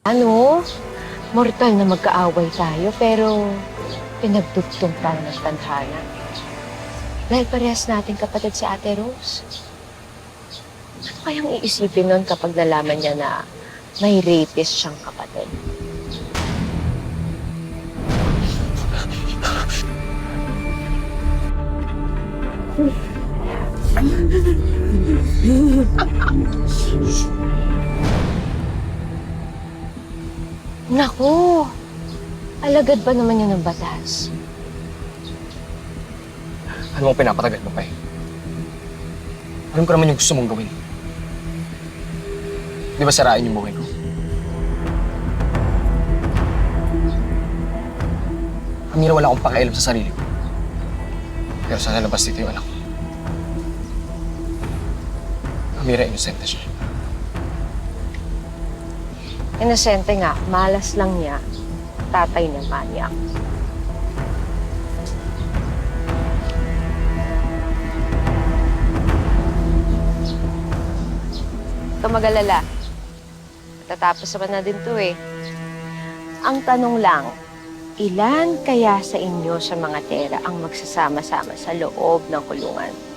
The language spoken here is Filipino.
Ano? Mortal na magkaaway tayo, pero pinagdugtong tayo ng tadhana. Dahil parehas natin kapatid si Ate Rose. Ano kayang iisipin nun kapag nalaman niya na may rapist siyang kapatid? Naku! Alagad ba naman yun ng batas? Ano mong pinapatagal mo pa eh? Alam ko naman yung gusto mong gawin. Di ba sarain yung buhay ko? Amira, wala akong pakialam sa sarili ko. Pero sa lalabas dito yung anak ko. Amira, inosente siya. Inosente nga, malas lang niya. Tatay niya manyak. Huwag kang mag-alala. Matatapos naman na din to eh. Ang tanong lang, ilan kaya sa inyo sa mga tera ang magsasama-sama sa loob ng kulungan?